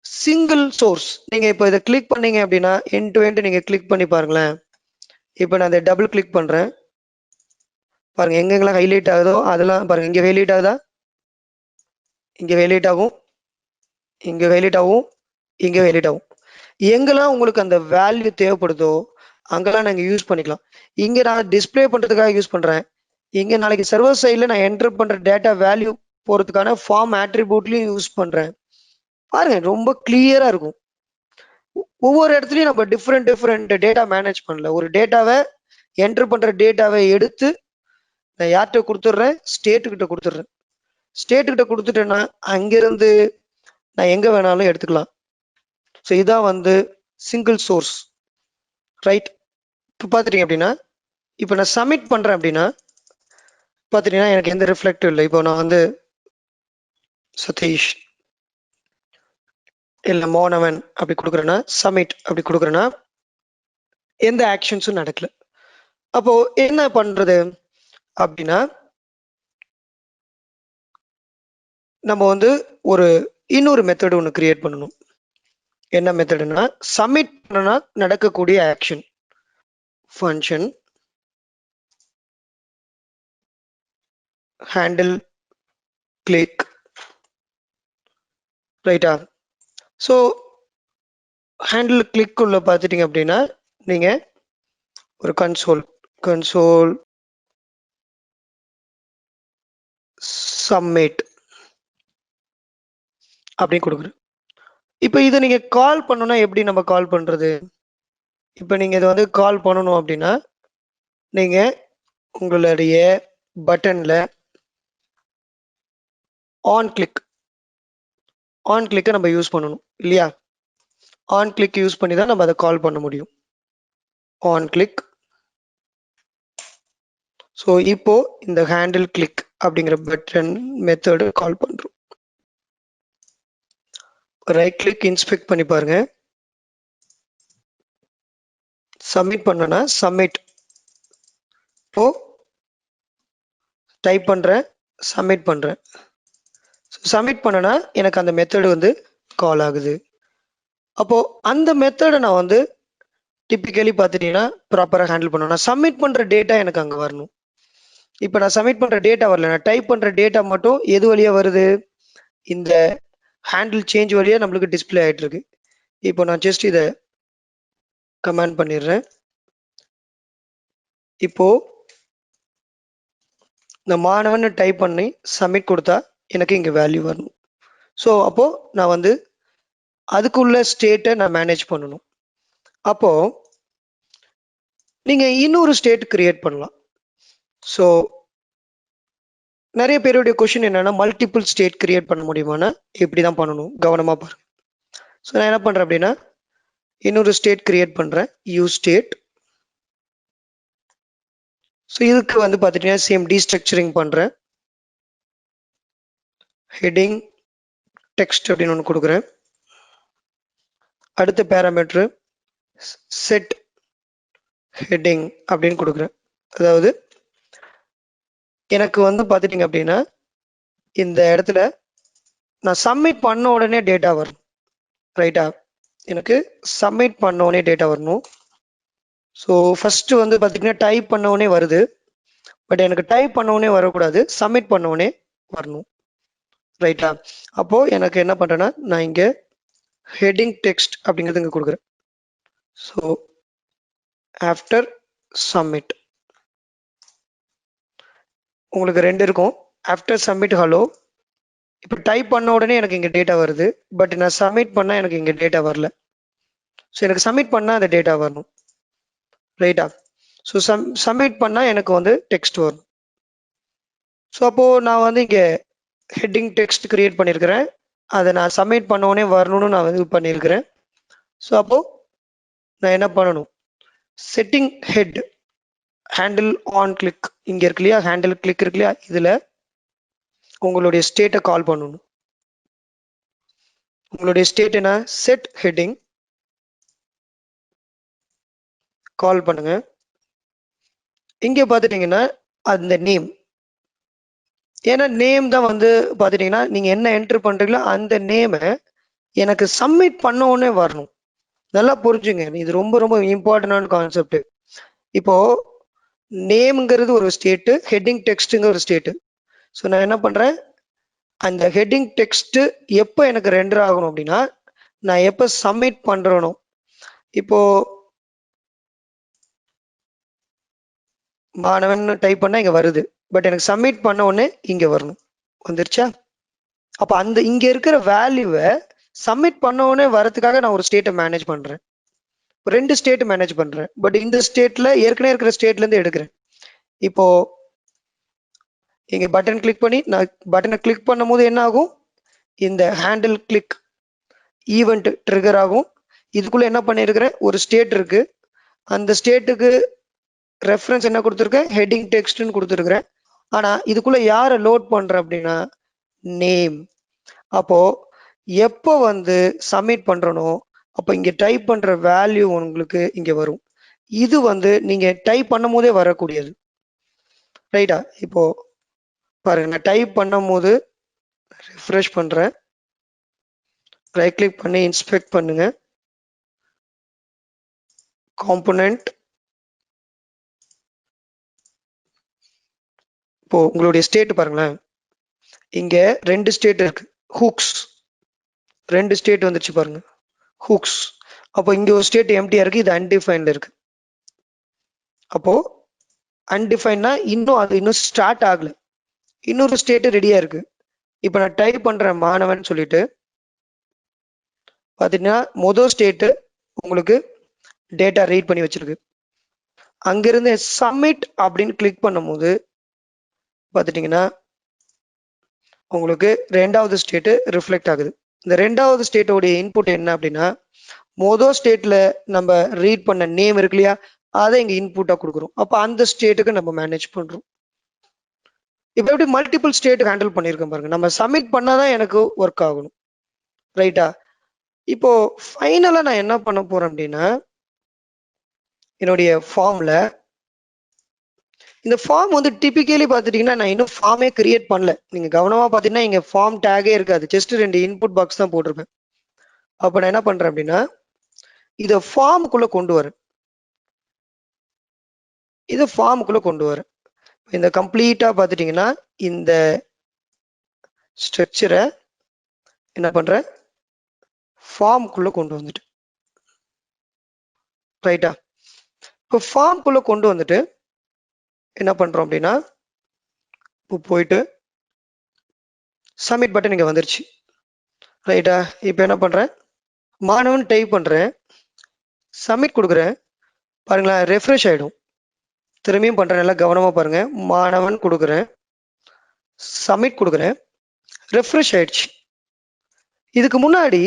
சிங்கிள் சோர்ஸ். நீங்க இப்போ இதை கிளிக் பண்ணீங்க அப்படின்னா எண்ட் டு எண்ட் நீங்க கிளிக் பண்ணி பாருங்களேன். இப்போ நான் இதை டபுள் கிளிக் பண்றேன், பாருங்க எங்கெங்கெல்லாம் ஹைலைட் ஆகுதோ அதெல்லாம் பாருங்க. இங்க ஹைலைட் ஆகுதா, இங்க ஹைலைட் ஆகும், இங்க ஹைலைட் ஆகும், இங்க ஹைலைட் ஆகும். எங்கெல்லாம் உங்களுக்கு அந்த வேல்யூ தேவைப்படுதோ அங்கெல்லாம் நாங்க யூஸ் பண்ணிக்கலாம். இங்க நான் டிஸ்பிளே பண்றதுக்காக யூஸ் பண்றேன். இங்க நாளைக்கு சர்வர் சைட்ல நான் என்டர் பண்ற டேட்டா வேல்யூ போறதுக்கான ஃபார்ம் ஆட்ரிபியூட்லயும் யூஸ் பண்றேன். பாருங்க ரொம்ப கிளியரா இருக்கும். ஒவ்வொரு இடத்துலயும் நம்ம டிஃப்ரெண்ட் டேட்டா மேனேஜ் பண்ணல. ஒரு டேட்டாவை என்டர் பண்ற டேட்டாவை எடுத்து நான் யார்கிட்ட கொடுத்துட்றேன், ஸ்டேட் கிட்ட கொடுத்துட்றேன். ஸ்டேட் கிட்ட கொடுத்துட்டேன்னா அங்கிருந்து நான் எங்க வேணாலும் எடுத்துக்கலாம். ஸோ இதான் வந்து சிங்கிள் சோர்ஸ், ரைட்? இப்போ பார்த்துட்டீங்க அப்படின்னா இப்போ நான் சப்மிட் பண்றேன் அப்படின்னா பார்த்தீங்கன்னா எனக்கு எந்த ரிஃப்ளெக்டும் இல்லை. இப்போ நான் வந்து சதீஷ் இல்லை மோனவன் அப்படி கொடுக்குறேன்னா, சப்மிட் அப்படி கொடுக்குறேன்னா எந்த ஆக்ஷன்ஸும் நடக்கல. அப்போ என்ன பண்றது அப்படின்னா, நம்ம வந்து ஒரு இன்னொரு மெத்தட் ஒன்று கிரியேட் பண்ணணும். என்ன மெத்தடுனா, சப்மிட் பண்ணனா நடக்கக்கூடிய ஆக்ஷன் ஃபங்க்ஷன் ஹேண்டில் கிளிக், ரைட்டா? ஸோ ஹேண்டில் கிளிக் உள்ள பார்த்துட்டீங்க அப்படின்னா நீங்க ஒரு கன்சோல் சப்மிட் அப்படின்னு கொடுக்குறேன். இப்போ இதை நீங்க கால் பண்ணணும்னா எப்படி நம்ம கால் பண்றது? இப்போ நீங்க இதை வந்து கால் பண்ணணும் அப்படின்னா நீங்க உங்களுடைய பட்டன்ல ஆன் கிளிக்கை நம்ம யூஸ் பண்ணணும் இல்லையா? ஆன் கிளிக் யூஸ் பண்ணி தான் நம்ம அதை கால் பண்ண முடியும். On click. ஸோ இப்போ இந்த ஹேண்டில் கிளிக் அப்படிங்கிற பட்டன் மெத்தடு கால் பண்றோம். ரைட் கிளிக் இன்ஸ்பெக்ட் பண்ணி பாருங்க. சப்மிட் பண்ணனா சப்மிட். இப்போ டைப் பண்றேன், சப்மிட் பண்றேன். சப்மிட் பண்ணனா எனக்கு அந்த மெத்தடு வந்து கால் ஆகுது. அப்போ அந்த மெத்தடை நான் வந்து டிப்பிக்கலி பார்த்துட்டீங்கன்னா ப்ராப்பராக ஹேண்டில் பண்ணணும். நான் சப்மிட் பண்ற டேட்டா எனக்கு அங்கே வரணும். இப்போ நான் சப்மிட் பண்ற டேட்டா வரல, நான் டைப் பண்ற டேட்டா மட்டும் எது வழியா வருது? இந்த ஹேண்டில் சேஞ்ச் வழியா நம்மளுக்கு டிஸ்பிளே ஆயிட்டு இருக்கு. இப்போ நான் ஜஸ்ட் இதை கமெண்ட் பண்ணிடுறேன். இப்போ இந்த மாணவன் டைப் பண்ணி சப்மிட் கொடுத்தா எனக்கு இங்க வேல்யூ வரணும். ஸோ அப்போ நான் வந்து அதுக்குள்ள ஸ்டேட்டை நான் மேனேஜ் பண்ணணும். அப்போ நீங்க இன்னொரு ஸ்டேட் கிரியேட் பண்ணலாம். ஸோ நிறைய பேருடைய கொஸ்டின் என்னன்னா, மல்டிபிள் ஸ்டேட் கிரியேட் பண்ண முடியுமானா இப்படிதான் பண்ணணும், கவனமா பாருங்க. ஸோ நான் என்ன பண்றேன் அப்படின்னா, இன்னொரு ஸ்டேட் கிரியேட் பண்றேன், யூஸ் ஸ்டேட். ஸோ இதுக்கு வந்து பார்த்துட்டீங்கன்னா சேம் டீஸ்ட்ரக்சரிங் பண்றேன். ஹெட்டிங் டெக்ஸ்ட் அப்படின்னு ஒன்று கொடுக்குறேன். அடுத்த பேராமீட்டர் செட் ஹெட்டிங் அப்படின்னு கொடுக்குறேன். அதாவது எனக்கு வந்து பார்த்துட்டீங்க அப்படின்னா இந்த இடத்துல நான் சப்மிட் பண்ண உடனே டேட்டா வரும், ரைட்டா? எனக்கு சப்மிட் பண்ண உடனே டேட்டா வரணும். ஸோ ஃபர்ஸ்ட் வந்து பார்த்தீங்கன்னா டைப் பண்ண உடனே வருது, பட் எனக்கு டைப் பண்ண உடனே வரக்கூடாது, சப்மிட் பண்ண உடனே வரணும், ரைட்டா? அப்போ எனக்கு என்ன பண்றேன்னா, நான் இங்க ஹெட்டிங் டெக்ஸ்ட் அப்படிங்கிறது இங்க கொடுக்குறேன். ஸோ ஆஃப்டர் சப்மிட் உங்களுக்கு ரெண்டு இருக்கும். After submit hello. இப்போ டைப் பண்ண உடனே எனக்கு இங்க டேட்டா வருது, பட் நான் சப்மிட் பண்ணா எனக்கு இங்க டேட்டா வரல. ஸோ எனக்கு சப்மிட் பண்ணா அந்த டேட்டா வரணும், ரைட்டா? ஸோ சப்மிட் பண்ணா எனக்கு வந்து டெக்ஸ்ட் வரும். ஸோ அப்போ நான் வந்து இங்க ஹெட்டிங் டெக்ஸ்ட் கிரியேட் பண்ணியிருக்கிறேன், அதை நான் சப்மிட் பண்ண உடனே வரணும்னு நான் வந்து பண்ணியிருக்கிறேன். ஸோ அப்போ நான் என்ன பண்ணணும், setting head handle on click இங்க இருக்கு இல்லையா, ஹேண்டில் கிளிக் இருக்கு இல்லையா, இதுல உங்களுடைய ஸ்டேட்டை கால் பண்ணணும். உங்களுடைய ஸ்டேட் என்ன, செட் ஹெட்டிங் கால் பண்ணுங்க. இங்க பாத்துட்டீங்கன்னா அந்த நேம், ஏன்னா நேம் தான் வந்து பாத்துட்டீங்கன்னா நீங்க என்ன என்டர் பண்றீங்களோ அந்த நேமை எனக்கு சப்மிட் பண்ண உடனே வரணும். நல்லா புரிஞ்சுங்க, இது ரொம்ப ரொம்ப இம்பார்ட்டன்டான கான்செப்ட். இப்போ நேம்ங்கிறது ஒரு ஸ்டேட்டு, ஹெட்டிங் டெக்ஸ்ட்ங்க ஒரு ஸ்டேட்டு. ஸோ நான் என்ன பண்றேன், அந்த ஹெட்டிங் டெக்ஸ்ட் எப்போ எனக்கு ரெண்டர் ஆகணும் அப்படின்னா, நான் எப்போ சப்மிட் பண்றேனோ. இப்போ மாணவன் டைப் பண்ணா இங்க வருது, பட் எனக்கு சப்மிட் பண்ண உடனே இங்க வரணும். வந்துருச்சா? அப்ப அந்த இங்க இருக்கிற வேல்யூவை சப்மிட் பண்ண உடனே வரதுக்காக நான் ஒரு ஸ்டேட்டை மேனேஜ் பண்றேன், ரெண்டு ஸ்டேட் மேனேஜ் பண்றேன். பட் இந்த ஸ்டேட்ல ஏற்கனவே இருக்கிற ஸ்டேட்ல இருந்து எடுக்கிறேன். இப்போ இங்க பட்டன் கிளிக் பண்ணி நான் பட்டனை கிளிக் பண்ணும் போது என்ன ஆகும், இந்த ஹேண்டில் கிளிக் ஈவெண்ட் ட்ரிகர் ஆகும். இதுக்குள்ள என்ன பண்ணிருக்கிறேன், ஒரு ஸ்டேட் இருக்கு, அந்த ஸ்டேட்டுக்கு ரெஃபரன்ஸ் என்ன கொடுத்துருக்கேன், ஹெட்டிங் டெக்ஸ்ட்னு கொடுத்துருக்கிறேன். ஆனா இதுக்குள்ள யாரை லோட் பண்ற அப்படின்னா நேம். அப்போ எப்போ வந்து சப்மிட் பண்றனோ அப்போ இங்க டைப் பண்ற வேல்யூ உங்களுக்கு இங்க வரும். இது வந்து நீங்க டைப் பண்ணும் போதே வரக்கூடியது. ரைட்டா? இப்போ பாருங்க, நான் டைப் பண்ணும் போது ரிஃப்ரெஷ் பண்றேன். ரைட் கிளிக் பண்ணி இன்ஸ்பெக்ட் பண்ணுங்க. காம்போனன்ட். இப்போ உங்களுடைய ஸ்டேட் பாருங்களேன், இங்க 2 ஸ்டேட் இருக்கு. ஹூக்ஸ் 2 ஸ்டேட் வந்துருச்சு பாருங்க, ஹூக்ஸ். அப்போ இங்க ஒரு ஸ்டேட் எம்டியா இருக்கு, இது அன்டிஃபைன்ல இருக்கு. அப்போ அன்டிஃபைன்னா இன்னும் ஸ்டார்ட் ஆகல, இன்னொரு ஸ்டேட் ரெடியா இருக்கு. இப்போ நான் டைப் பண்றேன் மாணவன் சொல்லிட்டு பாத்தீங்கன்னா முதல் ஸ்டேட் உங்களுக்கு டேட்டா ரீட் பண்ணி வச்சிருக்கு. அங்கிருந்து சப்மிட் அப்படின்னு கிளிக் பண்ணும்போது பார்த்துட்டீங்கன்னா உங்களுக்கு ரெண்டாவது ஸ்டேட் ரிஃப்ளெக்ட் ஆகுது. இந்த ரெண்டாவது ஸ்டேட்டோடைய இன்புட் என்ன அப்படின்னா, மொதல் ஸ்டேட்ல நம்ம ரீட் பண்ண நேம் இருக்கு இல்லையா, அதை இங்க இன்புட்டா கொடுக்குறோம். அப்போ அந்த ஸ்டேட்டுக்கு நம்ம மேனேஜ் பண்றோம். இப்போ எப்படி மல்டிபிள் ஸ்டேட் ஹேண்டில் பண்ணியிருக்கோம் பாருங்க. நம்ம சப்மிட் பண்ணாதான் எனக்கு ஒர்க் ஆகணும். ரைட்டா? இப்போ ஃபைனலா நான் என்ன பண்ண போறேன் அப்படின்னா, என்னுடைய ஃபார்ம்ல இந்த ஃபார்ம் வந்து டிபிக்கலி பார்த்துட்டீங்கன்னா நான் இன்னும் ஃபார்மே கிரியேட் பண்ணல. நீங்க கவனமா பார்த்தீங்கன்னா இங்க ஃபார்ம் டேகே இருக்காது, ஜஸ்ட் 2 இன்புட் பாக்ஸ் தான் போட்டிருப்பேன். அப்ப நான் என்ன பண்றேன் அப்படின்னா, இதை ஃபார்முக்குள்ள கொண்டு வரேன். இதை ஃபார்முக்குள்ள கொண்டு வரேன். இந்த கம்ப்ளீட்டா பார்த்துட்டீங்கன்னா இந்த ஸ்ட்ரக்சரை என்ன பண்றேன், ஃபார்முக்குள்ள கொண்டு வந்துட்டு. ரைட்டா? இப்போ ஃபார்முக்குள்ள கொண்டு வந்துட்டு என்ன பண்றோம் அப்படின்னா, இப்போ போயிட்டு சப்மிட் பட்டன் இங்க வந்துருச்சு. ரைட்டா? இப்போ என்ன பண்றேன், மாணவன் டைப் பண்றேன், சப்மிட் கொடுக்குறேன். பாருங்களேன், ரெஃப்ரெஷ் ஆயிடும். திரும்பியும் பண்றேன், நல்லா கவனமா பாருங்க. மாணவன் கொடுக்குறேன், சப்மிட் கொடுக்குறேன், ரெஃப்ரெஷ் ஆயிடுச்சு. இதுக்கு முன்னாடி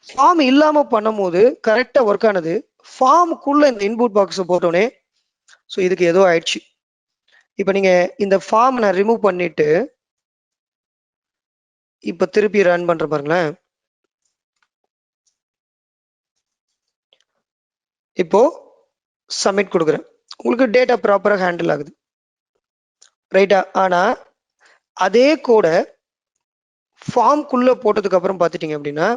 ஃபார்ம் இல்லாம பண்ணும்போது கரெக்டா ஒர்க் ஆனது. ஃபார்முக்குள்ள இந்த இன்புட் பாக்ஸ் போட்டோன்னே ஸோ இதுக்கு ஏதோ ஆயிடுச்சு. இப்போ நீங்க இந்த ஃபார்ம் நான் ரிமூவ் பண்ணிட்டு இப்போ திருப்பி ரன் பண்ற பாருங்களேன். இப்போ சப்மிட் கொடுக்குறேன், உங்களுக்கு டேட்டா ப்ராப்பரா ஹேண்டில் ஆகுது. ரைட்டா? ஆனா அதே கூட ஃபார்ம்குள்ள போட்டதுக்கு அப்புறம் பார்த்துட்டீங்க அப்படின்னா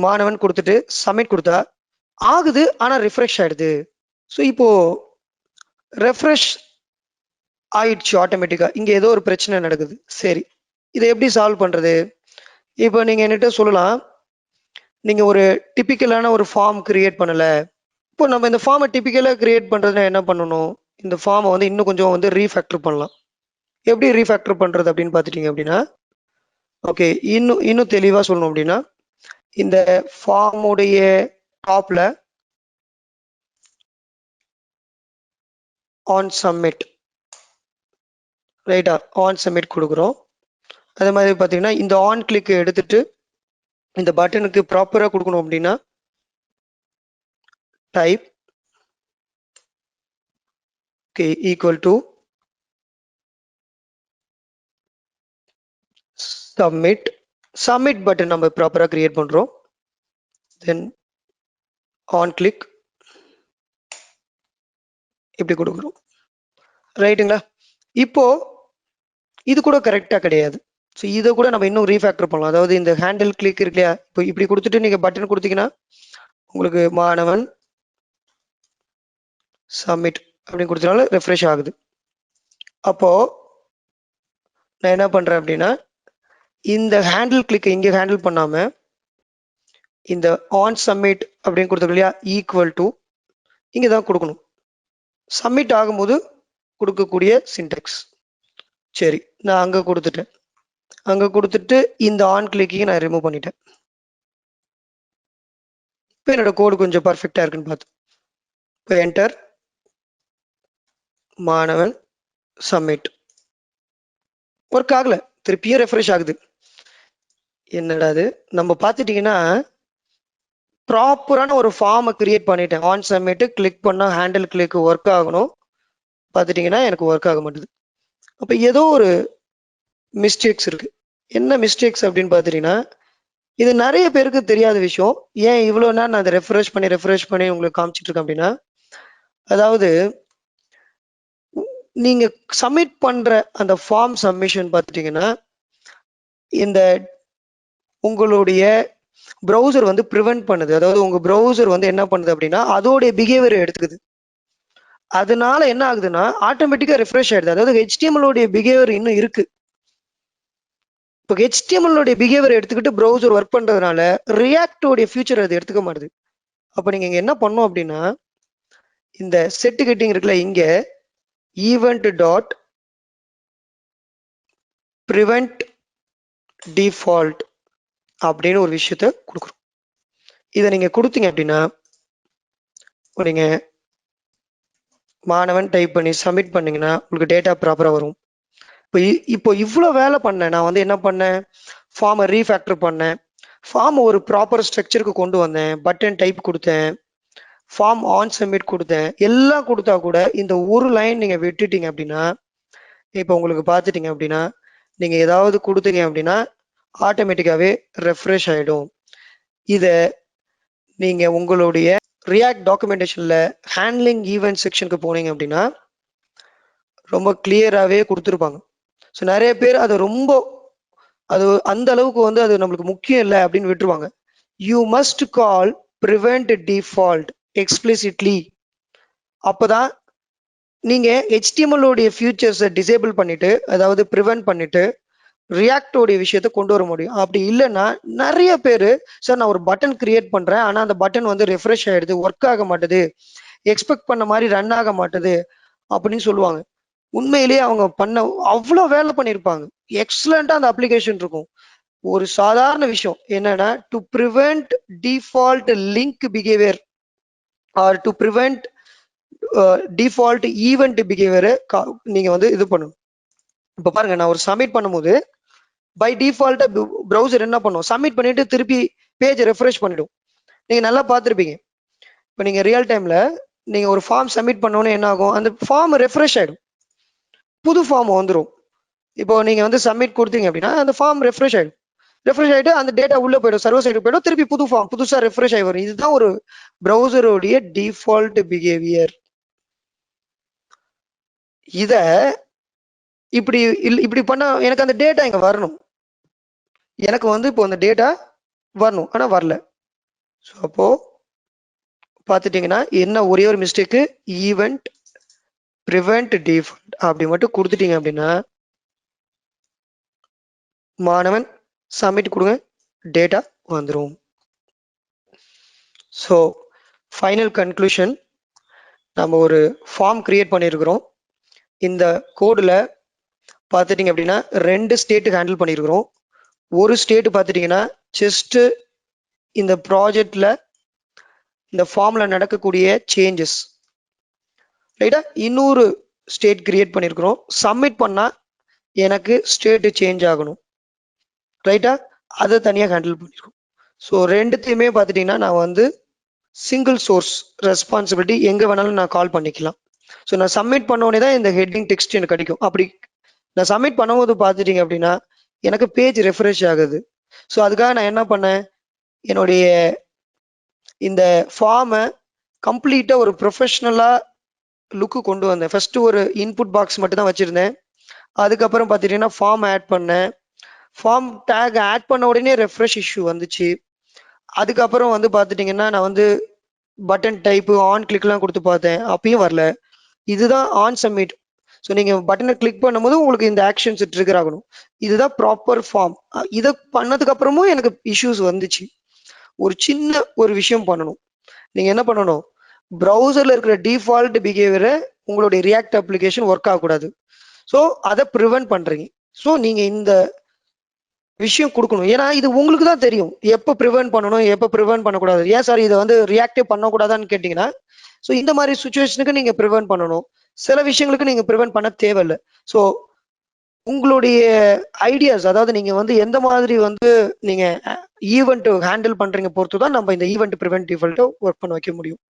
மாணவன் கொடுத்துட்டு சப்மிட் கொடுத்தா ஆகுது, ஆனா ரிஃப்ரெஷ் ஆயிடுது. ஸோ இப்போ ரெஃப்ரெஷ் ஆயிடுச்சு ஆட்டோமேட்டிக்கா. இங்க ஏதோ ஒரு பிரச்சனை நடக்குது. சரி, இதை எப்படி சால்வ் பண்றது? இப்போ நீங்க என்கிட்ட சொல்லலாம், நீங்க ஒரு டிபிக்கலான ஒரு ஃபார்ம் கிரியேட் பண்ணல. இப்போ நம்ம இந்த ஃபார்மை டிபிக்கலா கிரியேட் பண்றதுன்னா என்ன பண்ணணும், இந்த ஃபார்மை வந்து இன்னும் கொஞ்சம் வந்து ரீஃபேக்டர் பண்ணலாம். எப்படி ரீஃபேக்டர் பண்றது அப்படின்னு பார்த்துட்டீங்க அப்படின்னா, ஓகே, இன்னும் தெளிவா சொல்லணும் அப்படின்னா, இந்த ஃபார்முடைய டாப்ல ஆன் சப்மிட், ரைட்டா, ஆன் சப்மிட் கொடுக்குறோம். அதே மாதிரி பார்த்தீங்கன்னா இந்த ஆன் கிளிக் எடுத்துட்டு இந்த பட்டனுக்கு ப்ராப்பரா கொடுக்கணும் அப்படின்னா type okay equal to submit. Submit button நம்ம ப்ராப்பரா கிரியேட் பண்றோம். தென் ஆன் கிளிக் இப்படி கொடுக்குறோம். ரைட்டுங்களா? இப்போ இது கூட கரெக்டா கிடையாது. ஸோ இதை கூட நம்ம இன்னும் ரீஃபேக்டர் பண்ணலாம். அதாவது இந்த ஹேண்டில் கிளிக் இருக்கு இல்லையா, இப்போ இப்படி கொடுத்துட்டு நீங்க பட்டன் கொடுத்தீங்கன்னா உங்களுக்கு மாணவன் சப்மிட் அப்படின்னு கொடுத்தனால ரெஃப்ரெஷ் ஆகுது. அப்போ நான் என்ன பண்றேன் அப்படின்னா, இந்த ஹேண்டில் கிளிக் இங்க ஹேண்டில் பண்ணாம இந்த ஆன் சப்மிட் அப்படின்னு கொடுத்துருக்கு இல்லையா, ஈக்குவல் டு இங்க தான் கொடுக்கணும். சப்மிட் ஆகும்போது கொடுக்கக்கூடிய சின்டெக்ஸ். சரி, நான் அங்க கொடுத்துட்டேன். அங்க கொடுத்துட்டு இந்த ஆன் கிளிக்கையும் நான் ரிமூவ் பண்ணிட்டேன். இப்போ என்னோட கோடு கொஞ்சம் பர்ஃபெக்டா இருக்குன்னு பார்த்து இப்போ என்டர் மாணவன் சப்மிட் ஒர்க் ஆகல, திருப்பியும் ரெஃப்ரெஷ் ஆகுது. என்னடா அது, நம்ம பார்த்துட்டீங்கன்னா ப்ராப்பரான ஒரு ஃபார்மை கிரியேட் பண்ணிட்டேன். ஆன் சப்மிட் கிளிக் பண்ணா ஹேண்டில் கிளிக் ஒர்க் ஆகணும். பார்த்துட்டீங்கன்னா எனக்கு ஒர்க் ஆக மாட்டேது. அப்போ ஏதோ ஒரு மிஸ்டேக்ஸ் இருக்கு. என்ன மிஸ்டேக்ஸ் அப்படின்னு பார்த்துட்டீங்கன்னா, இது நிறைய பேருக்கு தெரியாத விஷயம். ஏன் இவ்வளோ நேரம் நான் அதை ரெஃப்ரெஷ் பண்ணி உங்களுக்கு காமிச்சிட்டு இருக்கேன் அப்படின்னா, அதாவது நீங்க சப்மிட் பண்ற அந்த ஃபார்ம் சப்மிஷன் பார்த்துட்டீங்கன்னா, இந்த உங்களுடைய ப்ரௌசர் வந்து ப்ரிவென்ட் பண்ணுது. அதாவது உங்க ப்ரௌசர் வந்து என்ன பண்ணுது அப்படின்னா, அதோடைய பிஹேவியரை எடுத்துக்குது. அதனால என்ன ஆகுதுன்னா ஆட்டோமேட்டிக்கா ரெஃப்ரெஷ் ஆயிடுது. அதாவது HTML உடைய பிஹேவியர் இன்னும் இருக்கு. இப்போ HTML உடைய பிஹேவியர் எடுத்துக்கிட்டு ப்ரௌசர் ஒர்க் பண்றதுனால ரியாக்ட் உடைய ஃபியூச்சர் அது எடுத்துக்க மாட்டுது. அப்போ நீங்க இங்க என்ன பண்ணணும் அப்படின்னா, இந்த செட் கெட்டிங் இருக்குல்ல, இங்க ஈவெண்ட் டாட் ப்ரிவென்ட் டிஃபால்ட் அப்படின்னு ஒரு விஷயத்த கொடுக்குறோம். இதை நீங்க கொடுத்தீங்க அப்படின்னா, நீங்க மாணவன் டைப் பண்ணி சப்மிட் பண்ணீங்கன்னா உங்களுக்கு டேட்டா ப்ராப்பரா வரும். இப்போ இவ்வளோ வேலை பண்ணேன். நான் வந்து என்ன பண்ணேன், ஃபார்மை ரீஃபேக்டர் பண்ணேன், ஃபார்ம் ஒரு ப்ராப்பர் ஸ்ட்ரக்சருக்கு கொண்டு வந்தேன், பட்டன் டைப் கொடுத்தேன், ஃபார்ம் ஆன் சப்மிட் கொடுத்தேன், எல்லாம் கொடுத்தா கூட இந்த ஒரு லைன் நீங்க விட்டுட்டீங்க அப்படின்னா, இப்போ உங்களுக்கு பார்த்துட்டீங்க அப்படின்னா, நீங்க ஏதாவது கொடுத்தீங்க அப்படின்னா ஆட்டோமேட்டிக்காவே ரெஃப்ரெஷ் ஆயிடும். இதை நீங்க உங்களுடைய ரியாக்ட் டாக்குமெண்டேஷன்ல ஹேண்ட்லிங் ஈவென்ட் செக்ஷனுக்கு போனீங்க அப்படின்னா ரொம்ப கிளியராகவே கொடுத்துருப்பாங்க. ஸோ நிறைய பேர் அதை ரொம்ப அது அந்த அளவுக்கு வந்து அது நம்மளுக்கு முக்கியம் இல்லை அப்படின்னு விட்டுருவாங்க. You must call prevent default explicitly. அப்போதான் நீங்க HTML உடைய ஃபியூச்சர்ஸை டிசேபிள் பண்ணிட்டு, அதாவது ப்ரிவென்ட் பண்ணிட்டு ரியாக்டோடைய விஷயத்த கொண்டு வர முடியும். அப்படி இல்லைன்னா நிறைய பேர், சார் நான் ஒரு பட்டன் கிரியேட் பண்றேன், ஆனா அந்த பட்டன் வந்து ரெஃப்ரெஷ் ஆயிடுது, ஒர்க் ஆக மாட்டுது, எக்ஸ்பெக்ட் பண்ண மாதிரி ரன் ஆக மாட்டுது அப்படின்னு சொல்லுவாங்க. உண்மையிலேயே அவங்க பண்ண அவ்வளோ வேலை பண்ணியிருப்பாங்க, எக்ஸலண்டா அந்த அப்ளிகேஷன் இருக்கும். ஒரு சாதாரண விஷயம் என்னன்னா, to prevent default link behaviour or to prevent default event பிஹேவியரை நீங்க வந்து இது பண்ணணும். இப்போ பாருங்க, நான் ஒரு சப்மிட் பண்ணும்போது பை டிஃபால்ட்டா ப்ரௌசர் என்ன பண்ணும், சப்மிட் பண்ணிட்டு திருப்பி பேஜ் ரெஃப்ரெஷ் பண்ணிடும். நீங்க நல்லா பார்த்துருப்பீங்க. இப்போ நீங்க ரியல் டைம்ல நீங்க ஒரு ஃபார்ம் சப்மிட் பண்ணோன்னே என்ன ஆகும், அந்த ஃபார்ம் ரெஃப்ரெஷ் ஆயிடும், புது ஃபார்ம் வந்துடும். இப்போ நீங்க வந்து சப்மிட் கொடுத்தீங்க அப்படின்னா அந்த ஃபார்ம் ரெஃப்ரெஷ் ஆயிடும். ரெஃப்ரெஷ் ஆயிட்டு அந்த டேட்டா உள்ள போயிடும், சர்வர் சைடு போயிடும், திருப்பி புது ஃபார்ம் புதுசா ரெஃப்ரெஷ் ஆகி வரும். இதுதான் ஒரு ப்ரௌசருடைய டிஃபால்ட் பிஹேவியர். இத இப்படி இப்படி பண்ணா எனக்கு அந்த டேட்டா இங்க வரணும், எனக்கு வந்து இப்போ அந்த டேட்டா வரணும், ஆனா வரல. ஸோ அப்போ பார்த்துட்டீங்கன்னா என்ன ஒரே ஒரு மிஸ்டேக்கு, ஈவெண்ட் ப்ரிவென்ட் டிஃபால்ட் அப்படி மட்டும் கொடுத்துட்டீங்க அப்படின்னா, மாணவன் சப்மிட் கொடுங்க, டேட்டா வந்துடும். ஸோ ஃபைனல் கன்க்ளூஷன், நம்ம ஒரு ஃபார்ம் கிரியேட் பண்ணியிருக்கிறோம். இந்த கோடில் பார்த்துட்டிங்க அப்படின்னா 2 ஸ்டேட்டுக்கு ஹேண்டில் பண்ணியிருக்கிறோம். ஒரு ஸ்டேட் பார்த்துட்டிங்கன்னா ஜஸ்ட் இந்த ப்ராஜெக்டில் இந்த ஃபார்மில் நடக்கக்கூடிய சேஞ்சஸ், ரைட்டா. இன்னொரு ஸ்டேட் கிரியேட் பண்ணியிருக்கிறோம், சப்மிட் பண்ணால் எனக்கு ஸ்டேட்டு சேஞ்ச் ஆகணும், ரைட்டா. அதை தனியாக ஹேண்டில் பண்ணியிருக்கோம். ஸோ ரெண்டுத்தையுமே பார்த்துட்டிங்கன்னா நான் வந்து சிங்கிள் சோர்ஸ் ரெஸ்பான்சிபிலிட்டி எங்கே வேணாலும் நான் கால் பண்ணிக்கலாம். ஸோ நான் சப்மிட் பண்ணோடனே தான் இந்த ஹெட்டிங் டெக்ஸ்ட் எனக்கு கிடைக்கும். அப்படி நான் சப்மிட் பண்ணும்போது பார்த்துட்டீங்க அப்படின்னா எனக்கு பேஜ் ரெஃப்ரெஷ் ஆகுது. ஸோ அதுக்காக நான் என்ன பண்ணேன், என்னுடைய இந்த ஃபார்மை கம்ப்ளீட்டாக ஒரு ப்ரொஃபஷ்னலாக லுக்கு கொண்டு வந்தேன். ஃபர்ஸ்ட் ஒரு இன்புட் பாக்ஸ் மட்டும் தான் வச்சுருந்தேன். அதுக்கப்புறம் பார்த்துட்டிங்கன்னா ஃபார்ம் ஆட் பண்ணேன். ஃபார்ம் டேக் ஆட் பண்ண உடனே ரெஃப்ரெஷ் இஷ்யூ வந்துச்சு. அதுக்கப்புறம் வந்து பார்த்துட்டிங்கன்னா நான் வந்து பட்டன் டைப்பு ஆன் கிளிக்லாம் கொடுத்து பார்த்தேன், அப்பயும் வரல. இதுதான் ஆன் சப்மிட். ஸோ நீங்கள் பட்டனை கிளிக் பண்ணும்போது உங்களுக்கு இந்த ஆக்ஷன்ஸ் ட்ரிகர் ஆகணும். இதுதான் ப்ராப்பர் ஃபார்ம். இதை பண்ணதுக்கு அப்புறமும் எனக்கு இஷ்யூஸ் வந்துச்சு. ஒரு சின்ன ஒரு விஷயம் பண்ணணும். நீங்கள் என்ன பண்ணணும், ப்ரௌசரில் இருக்கிற டிஃபால்ட் பிஹேவியரை உங்களுடைய ரியாக்ட் அப்ளிகேஷன் ஒர்க் ஆகக்கூடாது. ஸோ அதை ப்ரிவென்ட் பண்ணுறீங்க. ஸோ நீங்கள் இந்த விஷயம் கொடுக்கணும். ஏன்னா இது உங்களுக்கு தான் தெரியும் எப்போ ப்ரிவென்ட் பண்ணணும் எப்போ ப்ரிவென்ட் பண்ணக்கூடாது. ஏன் சார் இதை வந்து ரியாக்டே பண்ணக்கூடாதான்னு கேட்டிங்கன்னா, ஸோ இந்த மாதிரி சுச்சுவேஷனுக்கு நீங்கள் ப்ரிவென்ட் பண்ணணும், சில விஷயங்களுக்கு நீங்கள் ப்ரிவென்ட் பண்ண தேவையில்லை. ஸோ உங்களுடைய ஐடியாஸ், அதாவது நீங்க வந்து எந்த மாதிரி வந்து நீங்க ஈவெண்ட் ஹேண்டில் பண்றீங்க பொறுத்து தான் நம்ம இந்த ஈவெண்ட் ப்ரிவென்ட் டிஃபால்ட்டை ஒர்க் பண்ண வைக்க முடியும்.